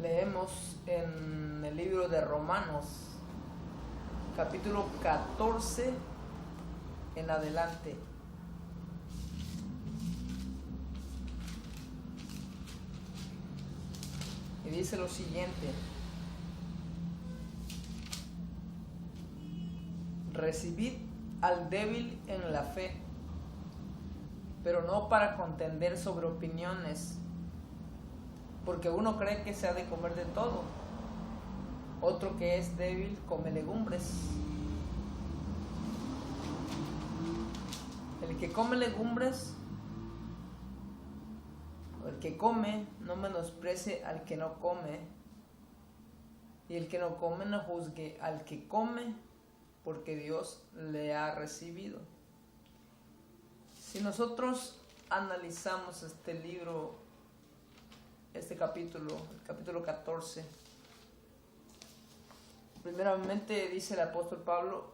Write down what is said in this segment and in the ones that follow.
Leemos en el libro de Romanos, capítulo 14 en adelante. Y dice lo siguiente: recibid al débil en la fe, pero no para contender sobre opiniones, porque uno cree que se ha de comer de todo, otro que es débil come legumbres. El que come legumbres, o el que come, no menosprecie al que no come, y el que no come no juzgue al que come, porque Dios le ha recibido. Si nosotros analizamos este libro, este capítulo, el capítulo 14, primeramente dice el apóstol Pablo: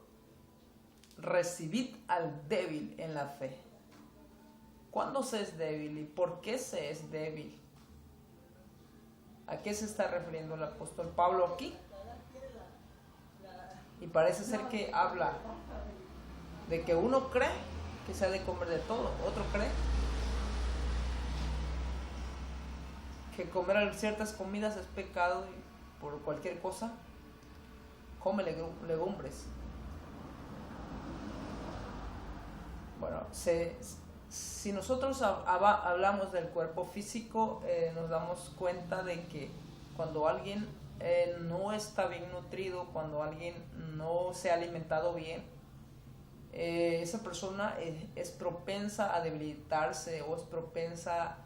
recibid al débil en la fe. ¿Cuándo se es débil y por qué se es débil? ¿A qué se está refiriendo el apóstol Pablo aquí? Y parece ser que habla de que uno cree que se ha de comer de todo, otro cree que comer ciertas comidas es pecado y por cualquier cosa come legumbres. Bueno, si nosotros hablamos del cuerpo físico, nos damos cuenta de que cuando alguien no está bien nutrido, cuando alguien no se ha alimentado bien, esa persona es propensa a debilitarse, o es propensa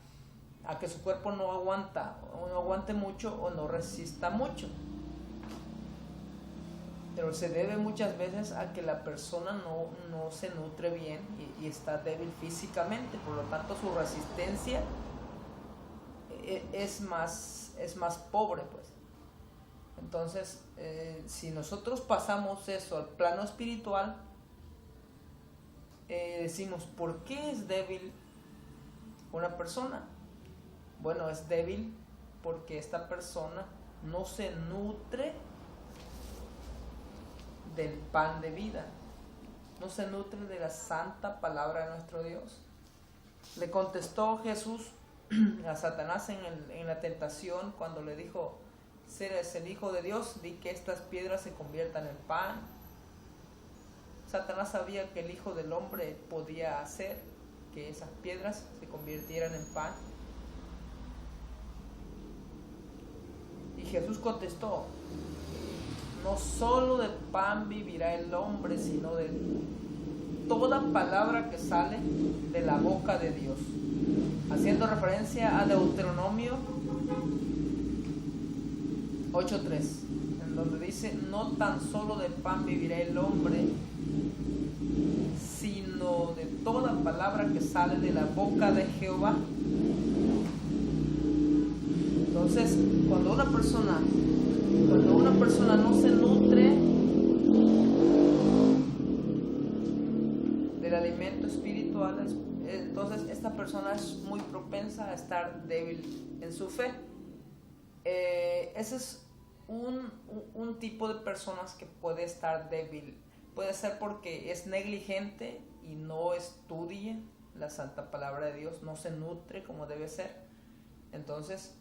a que su cuerpo no aguante mucho o no resista mucho. Pero se debe muchas veces a que la persona no se nutre bien y está débil físicamente, por lo tanto su resistencia es más pobre, pues. Entonces, si nosotros pasamos eso al plano espiritual, decimos: ¿por qué es débil una persona? Bueno, es débil porque esta persona no se nutre del pan de vida, no se nutre de la santa palabra de nuestro Dios. Le contestó Jesús a Satanás en la tentación cuando le dijo: si eres el Hijo de Dios, di que estas piedras se conviertan en pan. Satanás sabía que el Hijo del Hombre podía hacer que esas piedras se convirtieran en pan. Y Jesús contestó: no solo de pan vivirá el hombre, sino de toda palabra que sale de la boca de Dios. Haciendo referencia a Deuteronomio 8:3, en donde dice: no tan solo de pan vivirá el hombre, sino de toda palabra que sale de la boca de Jehová. Entonces, cuando una persona no se nutre del alimento espiritual, entonces esta persona es muy propensa a estar débil en su fe. Ese es un tipo de personas que puede estar débil. Puede ser porque es negligente y no estudia la santa palabra de Dios, no se nutre como debe ser. Entonces,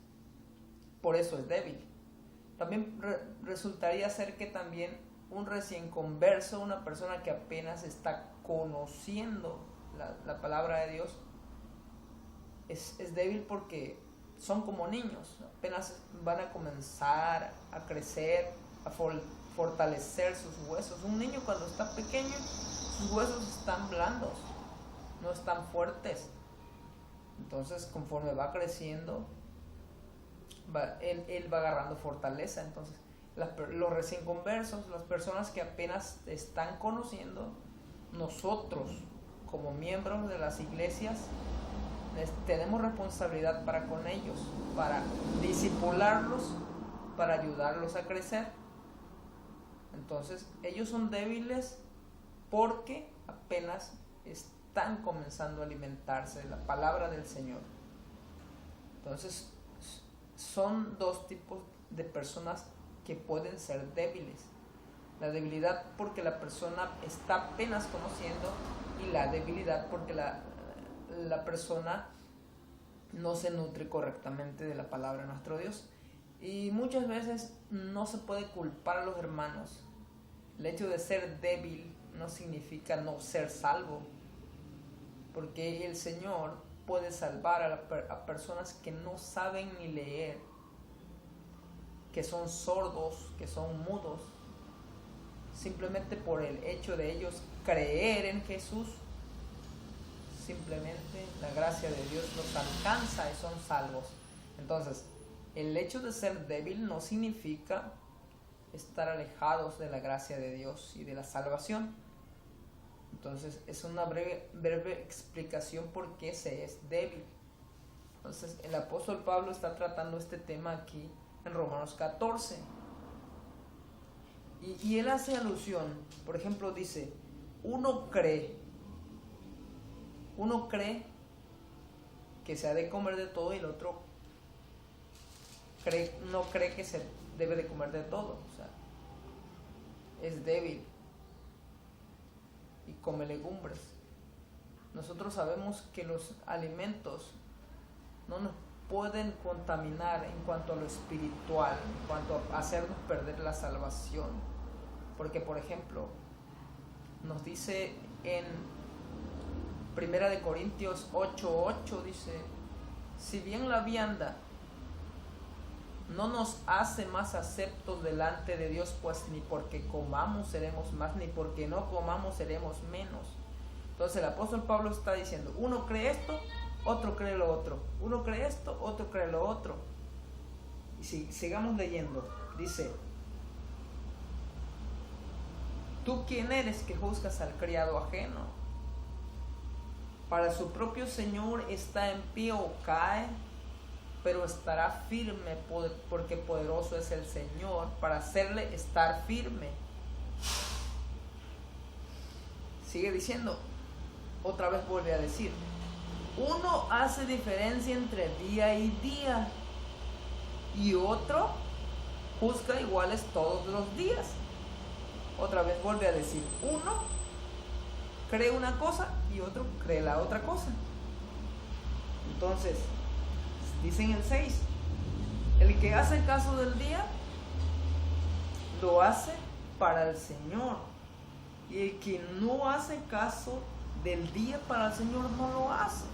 por eso es débil. También resultaría ser que también un recién converso, una persona que apenas está conociendo la palabra de Dios, es débil porque son como niños, apenas van a comenzar a crecer, a fortalecer sus huesos. Un niño cuando está pequeño, sus huesos están blandos, no están fuertes. Entonces, conforme va creciendo, él va agarrando fortaleza. Entonces, los recién conversos, las personas que apenas están conociendo, nosotros como miembros de las iglesias tenemos responsabilidad para con ellos, para discipularlos, para ayudarlos a crecer. Entonces, ellos son débiles porque apenas están comenzando a alimentarse de la palabra del Señor. Entonces, son dos tipos de personas que pueden ser débiles. La debilidad porque la persona está apenas conociendo, y la debilidad porque la persona no se nutre correctamente de la palabra de nuestro Dios. Y muchas veces no se puede culpar a los hermanos. El hecho de ser débil no significa no ser salvo, porque el Señor puede salvar a personas que no saben ni leer, que son sordos, que son mudos, simplemente por el hecho de ellos creer en Jesús. Simplemente la gracia de Dios los alcanza y son salvos. Entonces, el hecho de ser débil no significa estar alejados de la gracia de Dios y de la salvación. Entonces, es una breve explicación por qué se es débil. Entonces, el apóstol Pablo está tratando este tema aquí en Romanos 14. Y él hace alusión, por ejemplo, dice, uno cree que se ha de comer de todo, y el otro no cree que se debe de comer de todo. O sea, es débil y come legumbres. Nosotros sabemos que los alimentos no nos pueden contaminar en cuanto a lo espiritual, en cuanto a hacernos perder la salvación. Porque, por ejemplo, nos dice en 1 Corintios 8:8, dice, si bien la vianda no nos hace más aceptos delante de Dios, pues ni porque comamos seremos más, ni porque no comamos seremos menos. Entonces el apóstol Pablo está diciendo, uno cree esto, otro cree lo otro. Uno cree esto, otro cree lo otro. Y sigamos leyendo. Dice, ¿tú quién eres que juzgas al criado ajeno? Para su propio Señor está en pie o cae, pero estará firme, porque poderoso es el Señor para hacerle estar firme. Sigue diciendo, otra vez vuelve a decir, uno hace diferencia entre día y día, y otro juzga iguales todos los días. Otra vez vuelve a decir, uno cree una cosa y otro cree la otra cosa. Entonces, dice en el 6, el que hace caso del día, lo hace para el Señor, y el que no hace caso del día para el Señor no lo hace.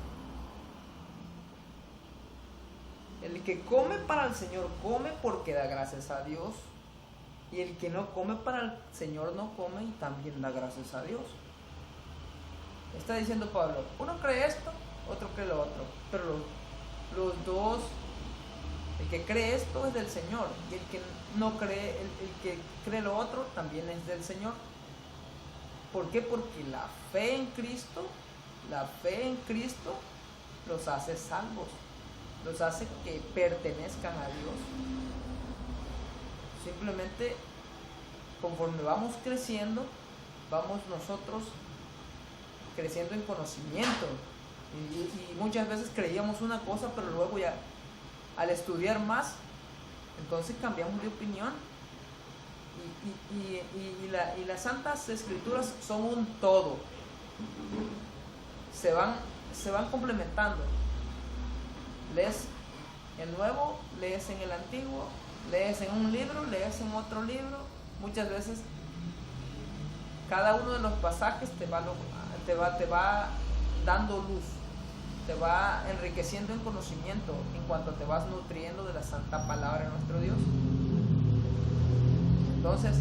El que come para el Señor come porque da gracias a Dios, y el que no come para el Señor no come y también da gracias a Dios. Está diciendo Pablo, uno cree esto, otro cree lo otro, pero los dos, el que cree esto es del Señor, y el que no cree, el que cree lo otro también es del Señor. ¿Por qué? Porque la fe en Cristo los hace salvos, los hace que pertenezcan a Dios. Simplemente, conforme vamos creciendo, vamos nosotros creciendo en conocimiento. Y muchas veces creíamos una cosa, pero luego ya al estudiar más, entonces cambiamos de opinión. Y las Santas Escrituras son un todo. Se van complementando. Lees el Nuevo, lees en el Antiguo, lees en un libro, lees en otro libro. Muchas veces cada uno de los pasajes te va dando luz, te va enriqueciendo en conocimiento en cuanto te vas nutriendo de la santa palabra de nuestro Dios. Entonces,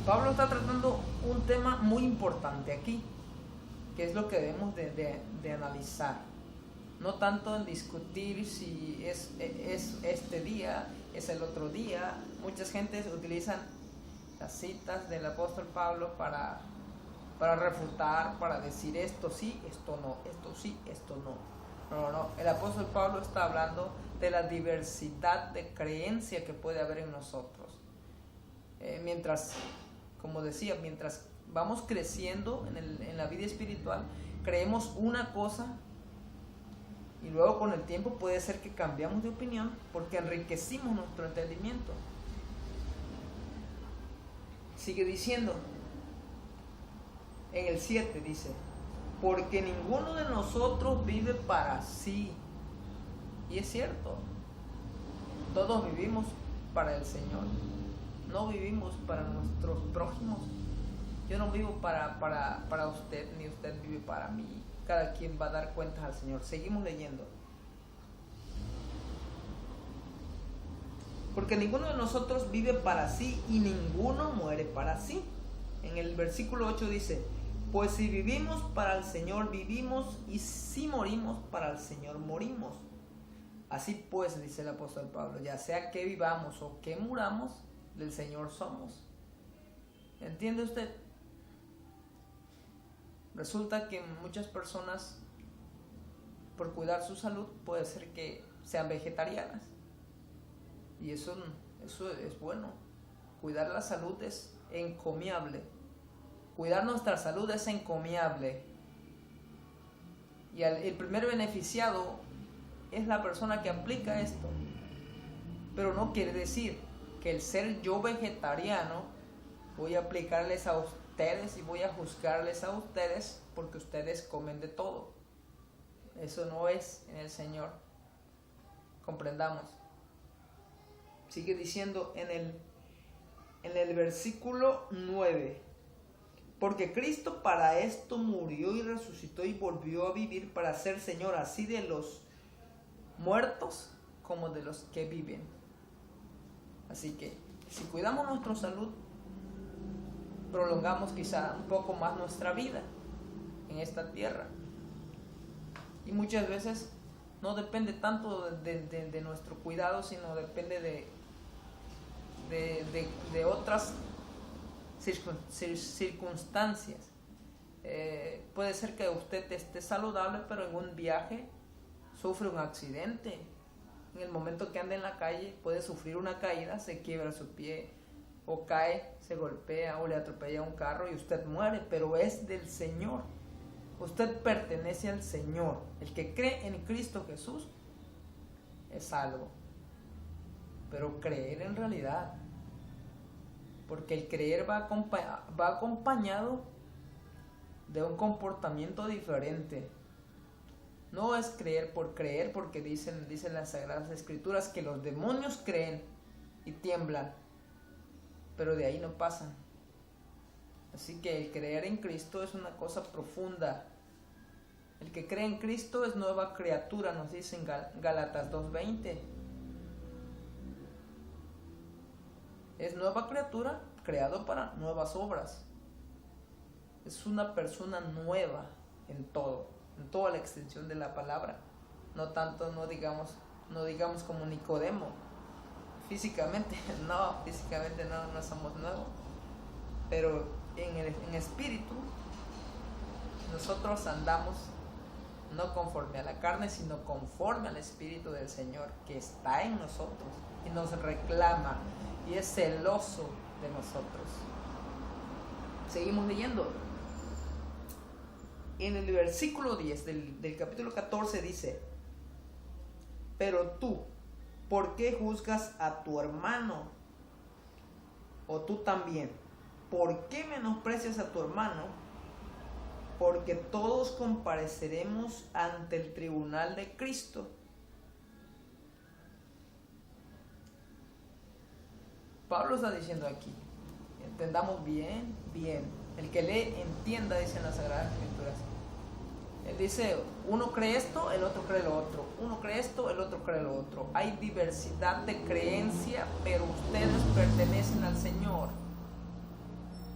Pablo está tratando un tema muy importante aquí, que es lo que debemos de analizar. No tanto en discutir si es este día, es el otro día. Muchas gentes utilizan las citas del apóstol Pablo para refutar, para decir esto sí, esto no, esto sí, esto no. No. El apóstol Pablo está hablando de la diversidad de creencia que puede haber en nosotros. Como decía, mientras vamos creciendo en la vida espiritual, creemos una cosa Y luego con el tiempo puede ser que cambiamos de opinión porque enriquecimos nuestro entendimiento. Sigue diciendo, en el 7 dice, porque ninguno de nosotros vive para sí. Y es cierto, todos vivimos para el Señor, no vivimos para nuestros prójimos. Yo no vivo para usted, ni usted vive para mí. Cada quien va a dar cuentas al Señor. Seguimos leyendo. Porque ninguno de nosotros vive para sí y ninguno muere para sí. En el versículo 8 dice, pues si vivimos para el Señor vivimos, y si morimos para el Señor morimos. Así pues, dice el apóstol Pablo, ya sea que vivamos o que muramos, del Señor somos. ¿Entiende usted? Resulta que muchas personas, por cuidar su salud, puede ser que sean vegetarianas. Y eso es bueno. Cuidar la salud es encomiable. Cuidar nuestra salud es encomiable. Y el primer beneficiado es la persona que aplica esto. Pero no quiere decir que el ser yo vegetariano voy a aplicarles a ustedes y voy a juzgarles a ustedes porque ustedes comen de todo. Eso no es en el Señor. Comprendamos. Sigue diciendo en el versículo 9. Porque Cristo para esto murió y resucitó y volvió a vivir para ser Señor así de los muertos como de los que viven. Así que si cuidamos nuestra salud, prolongamos quizá un poco más nuestra vida en esta tierra. Y muchas veces no depende tanto de nuestro cuidado, sino depende de otras circunstancias. Puede ser que usted esté saludable, pero en un viaje sufre un accidente. En el momento que anda en la calle puede sufrir una caída, se quiebra su pie, o cae, se golpea, o le atropella un carro y usted muere, pero es del Señor. Usted pertenece al Señor. El que cree en Cristo Jesús es salvo. Pero creer en realidad, porque el creer va acompañado de un comportamiento diferente. No es creer por creer, porque dicen las Sagradas Escrituras que los demonios creen y tiemblan, pero de ahí no pasan. Así que el creer en Cristo es una cosa profunda. El que cree en Cristo es nueva criatura, nos dice en Gálatas 2:20. Es nueva criatura, creado para nuevas obras. Es una persona nueva en todo, en toda la extensión de la palabra. No tanto, no digamos como Nicodemo. Físicamente no somos nuevos. Pero en espíritu, nosotros andamos no conforme a la carne, sino conforme al Espíritu del Señor que está en nosotros y nos reclama y es celoso de nosotros. Seguimos leyendo. En el versículo 10 del capítulo 14 dice: pero tú, ¿por qué juzgas a tu hermano? O tú también, ¿por qué menosprecias a tu hermano? Porque todos compareceremos ante el tribunal de Cristo. Pablo está diciendo aquí, entendamos bien. El que lee, entienda, dicen las Sagradas Escrituras. Él dice, uno cree esto, el otro cree lo otro. Uno cree esto, el otro cree lo otro. Hay diversidad de creencia, pero ustedes pertenecen al Señor.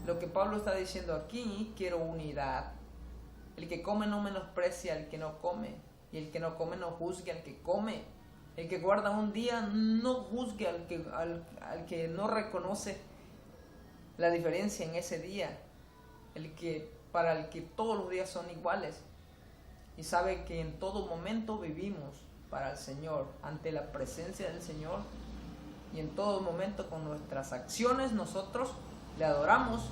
Lo que Pablo está diciendo aquí, quiero unidad. El que come no menosprecia al que no come, y el que no come no juzgue al que come. El que guarda un día no juzgue al que no reconoce la diferencia en ese día. Para el que todos los días son iguales. Y sabe que en todo momento vivimos para el Señor, ante la presencia del Señor. Y en todo momento con nuestras acciones nosotros le adoramos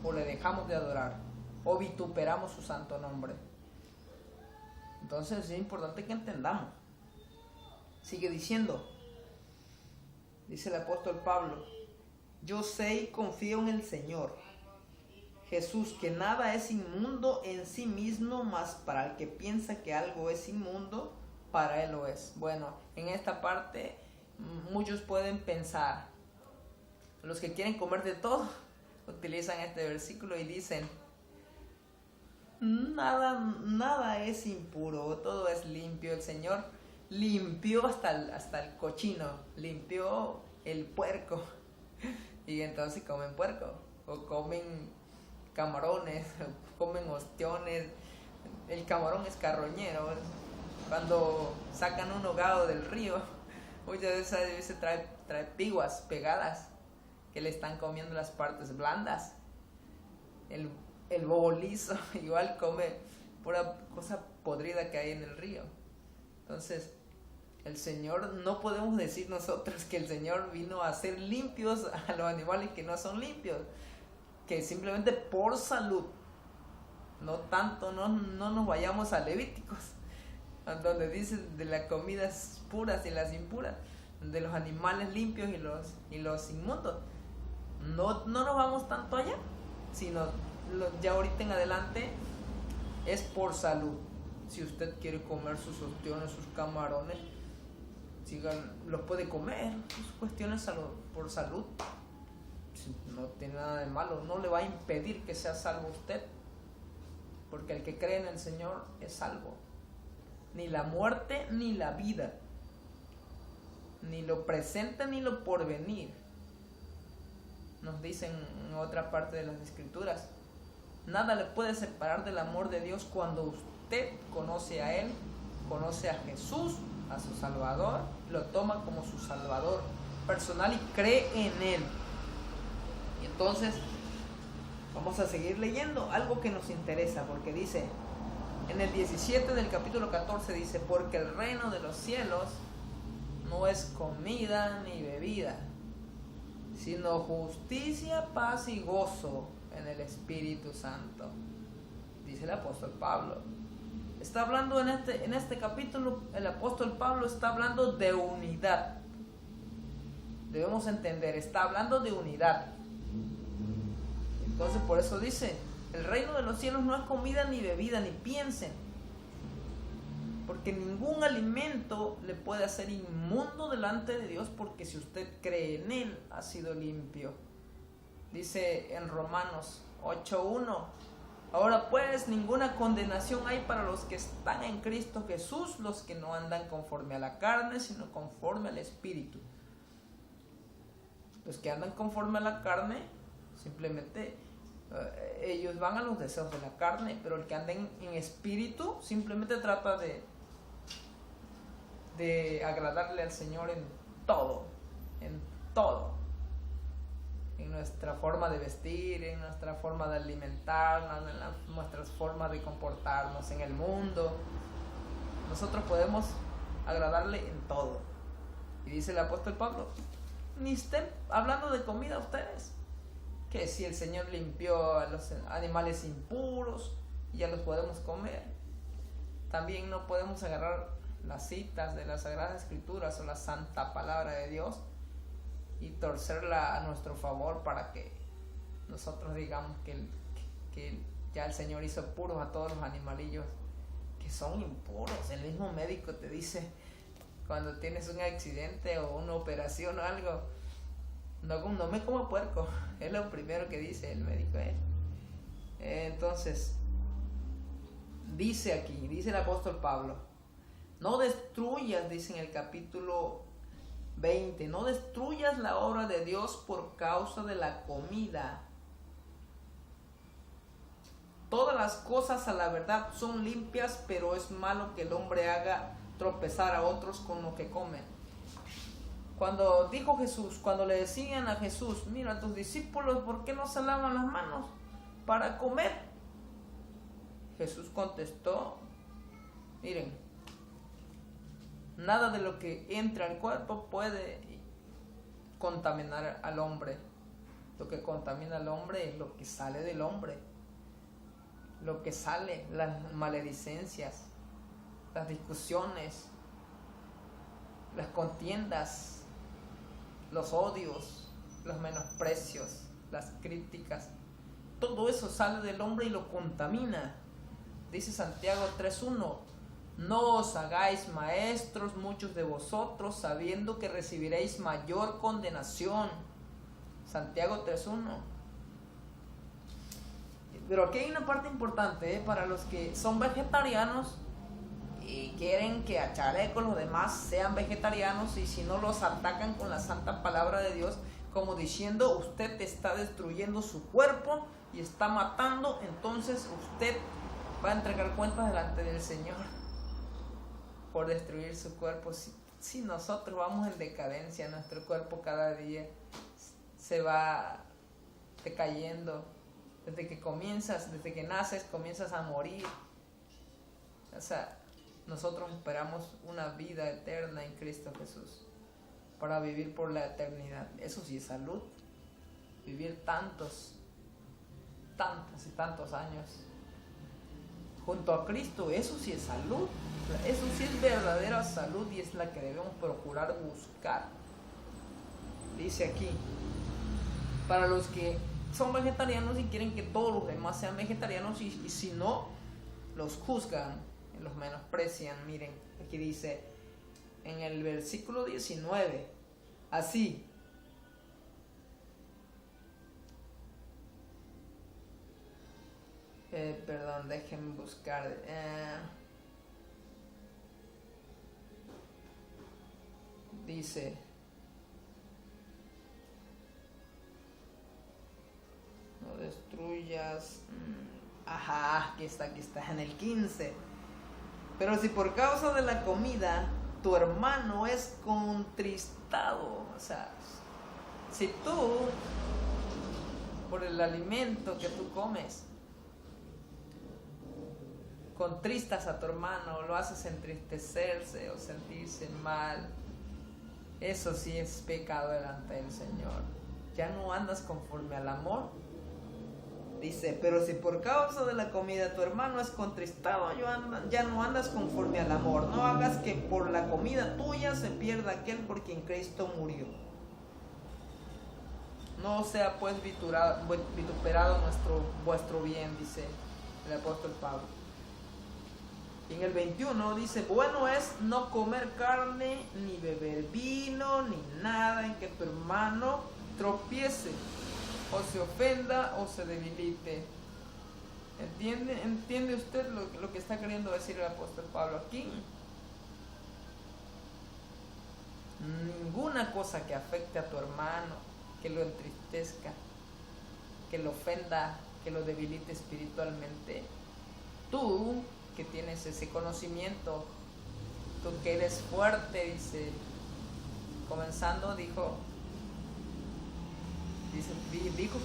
o le dejamos de adorar. O vituperamos su santo nombre. Entonces es importante que entendamos. Sigue diciendo, dice el apóstol Pablo, yo sé y confío en el Señor Jesús, que nada es inmundo en sí mismo, mas para el que piensa que algo es inmundo, para él lo es. Bueno, en esta parte muchos pueden pensar, los que quieren comer de todo, utilizan este versículo y dicen, nada es impuro, todo es limpio. El Señor limpió hasta el cochino, limpió el puerco, y entonces comen puerco, o comen camarones, o comen ostiones. El camarón es carroñero. Cuando sacan un ahogado del río, muchas veces trae piguas pegadas que le están comiendo las partes blandas. El bobo liso igual come pura cosa podrida que hay en el río. Entonces, el Señor, no podemos decir nosotros que el Señor vino a hacer limpios a los animales que no son limpios, que simplemente por salud. No tanto, no nos vayamos a Levíticos, donde dice de las comidas puras y las impuras, de los animales limpios y los inmundos. No nos vamos tanto allá, sino ya ahorita en adelante es por salud. Si usted quiere comer sus ostiones, sus camarones, los puede comer. Es cuestiones por salud. No tiene nada de malo, no le va a impedir que sea salvo usted, porque el que cree en el Señor es salvo. Ni la muerte ni la vida, ni lo presente ni lo porvenir, nos dicen en otra parte de las Escrituras, nada le puede separar del amor de Dios cuando usted conoce a Él, conoce a Jesús, a su Salvador, lo toma como su Salvador personal y cree en Él. Y entonces vamos a seguir leyendo algo que nos interesa, porque dice en el 17 del capítulo 14, dice, porque el reino de los cielos no es comida ni bebida, sino justicia, paz y gozo en el Espíritu Santo, dice el apóstol Pablo. Está hablando en este capítulo, el apóstol Pablo está hablando de unidad. Debemos entender, está hablando de unidad. Entonces por eso dice, el reino de los cielos no es comida ni bebida, ni piensen, porque ningún alimento le puede hacer inmundo delante de Dios, porque si usted cree en Él, ha sido limpio. Dice en Romanos 8:1, ahora pues ninguna condenación hay para los que están en Cristo Jesús, los que no andan conforme a la carne, sino conforme al Espíritu. Los que andan conforme a la carne, simplemente ellos van a los deseos de la carne, pero el que anda en espíritu simplemente trata de agradarle al Señor en todo, en nuestra forma de vestir, en nuestra forma de alimentarnos, en nuestras formas de comportarnos en el mundo. Nosotros podemos agradarle en todo. Y dice el apóstol Pablo, ni estén hablando de comida ustedes, que si el Señor limpió a los animales impuros, ya los podemos comer. También no podemos agarrar las citas de las Sagradas Escrituras o la santa palabra de Dios y torcerla a nuestro favor para que nosotros digamos que ya el Señor hizo puros a todos los animalillos que son impuros. El mismo médico te dice, cuando tienes un accidente o una operación o algo, no me como puerco, es lo primero que dice el médico. Entonces dice aquí, dice el apóstol Pablo, no destruyas, dice en el capítulo 20, no destruyas la obra de Dios por causa de la comida. Todas las cosas a la verdad son limpias, pero es malo que el hombre haga tropezar a otros con lo que comen. Cuando dijo Jesús, cuando le decían a Jesús, mira, a tus discípulos, ¿por qué no se lavan las manos para comer? Jesús contestó, miren, nada de lo que entra al cuerpo puede contaminar al hombre. Lo que contamina al hombre es lo que sale del hombre. Lo que sale, las maledicencias, las discusiones, las contiendas, los odios, los menosprecios, las críticas. Todo eso sale del hombre y lo contamina. Dice Santiago 3:1: no os hagáis maestros muchos de vosotros, sabiendo que recibiréis mayor condenación. Santiago 3:1. Pero aquí hay una parte importante, para los que son vegetarianos y quieren que a chaleco los demás sean vegetarianos, y si no los atacan con la santa palabra de Dios, como diciendo: usted está destruyendo su cuerpo y está matando, entonces usted va a entregar cuentas delante del Señor por destruir su cuerpo. Si nosotros vamos en decadencia, nuestro cuerpo cada día se va decayendo. Desde que naces, comienzas a morir. O sea, nosotros esperamos una vida eterna en Cristo Jesús, para vivir por la eternidad. Eso sí es salud. Vivir tantos y tantos años junto a Cristo, eso sí es salud. Eso sí es verdadera salud, y es la que debemos procurar buscar. Dice aquí, para los que son vegetarianos y quieren que todos los demás sean vegetarianos, y si no, los juzgan, los menosprecian. Miren, aquí dice en el versículo 19, así: perdón, déjenme buscar. Dice: no destruyas. Ajá, aquí está en el 15. Pero si por causa de la comida tu hermano es contristado, o sea, si tú, por el alimento que tú comes, contristas a tu hermano, lo haces entristecerse o sentirse mal, eso sí es pecado delante del Señor. Ya no andas conforme al amor. Dice: pero si por causa de la comida tu hermano es contristado, ya no andas conforme al amor. No hagas que por la comida tuya se pierda aquel por quien Cristo murió. No sea pues vituperado vuestro bien, dice el apóstol Pablo. Y en el 21 dice: bueno es no comer carne, ni beber vino, ni nada en que tu hermano tropiece, o se ofenda, o se debilite. ¿Entiende usted lo que está queriendo decir el apóstol Pablo aquí? Ninguna cosa que afecte a tu hermano, que lo entristezca, que lo ofenda, que lo debilite espiritualmente. Tú, que tienes ese conocimiento, tú que eres fuerte, dice, comenzando dijo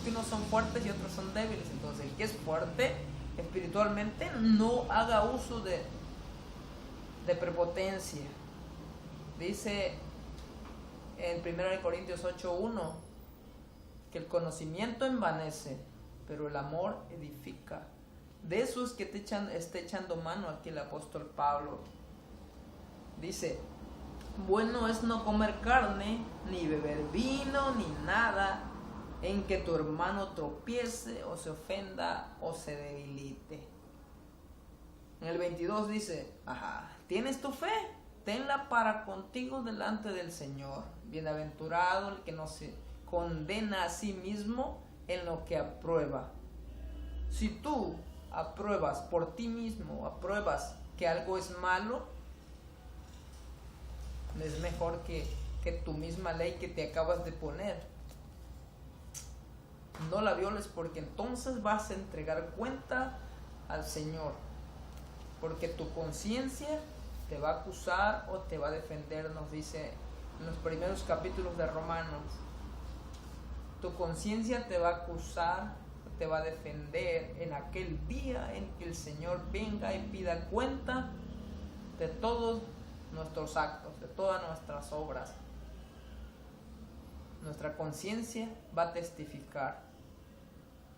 que unos son fuertes y otros son débiles. Entonces el que es fuerte espiritualmente no haga uso de prepotencia. Dice en 1 Corintios 8:1 que el conocimiento envanece, pero el amor edifica. De esos que está echando mano aquí el apóstol Pablo. Dice: bueno es no comer carne, ni beber vino, ni nada en que tu hermano tropiece, o se ofenda, o se debilite. En el 22 dice: ¿tienes tu fe? Tenla para contigo delante del Señor. Bienaventurado el que no se condena a sí mismo en lo que aprueba. Si tú apruebas por ti mismo, apruebas que algo es malo, es mejor que tu misma ley que te acabas de poner no la violes, porque entonces vas a entregar cuenta al Señor, porque tu conciencia te va a acusar o te va a defender, nos dice en los primeros capítulos de Romanos. Tu conciencia te va a acusar, te va a defender en aquel día en que el Señor venga y pida cuenta de todos nuestros actos, de todas nuestras obras. Nuestra conciencia va a testificar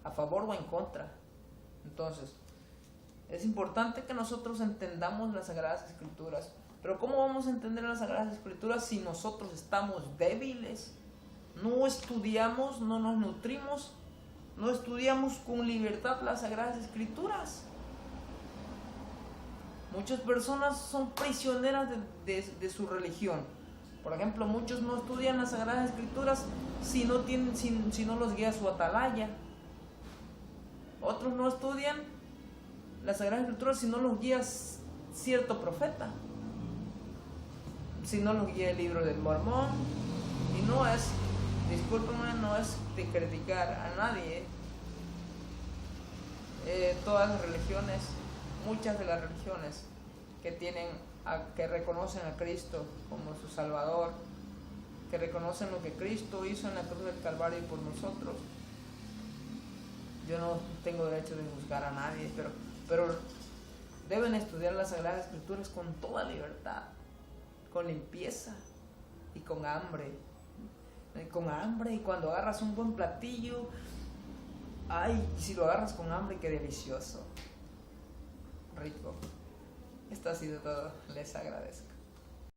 a favor o en contra. Entonces, Es importante que nosotros entendamos las Sagradas Escrituras. Pero ¿cómo vamos a entender las Sagradas Escrituras si nosotros estamos débiles? No estudiamos, no nos nutrimos, no estudiamos con libertad las Sagradas Escrituras. Muchas personas son prisioneras de su religión. Por ejemplo, muchos no estudian las Sagradas Escrituras si no los guía su atalaya. Otros no estudian las Sagradas Escrituras si no los guía cierto profeta, si no los guía el libro del Mormón. Y no es, discúlpenme, no es de criticar a nadie. Todas las religiones, muchas de las religiones que reconocen a Cristo como su Salvador, que reconocen lo que Cristo hizo en la cruz del Calvario por nosotros. Yo no tengo derecho de juzgar a nadie, pero deben estudiar las Sagradas Escrituras con toda libertad, con limpieza y con hambre. Y cuando agarras un buen platillo, ay, si lo agarras con hambre, qué delicioso, rico. Esto ha sido todo, les agradezco.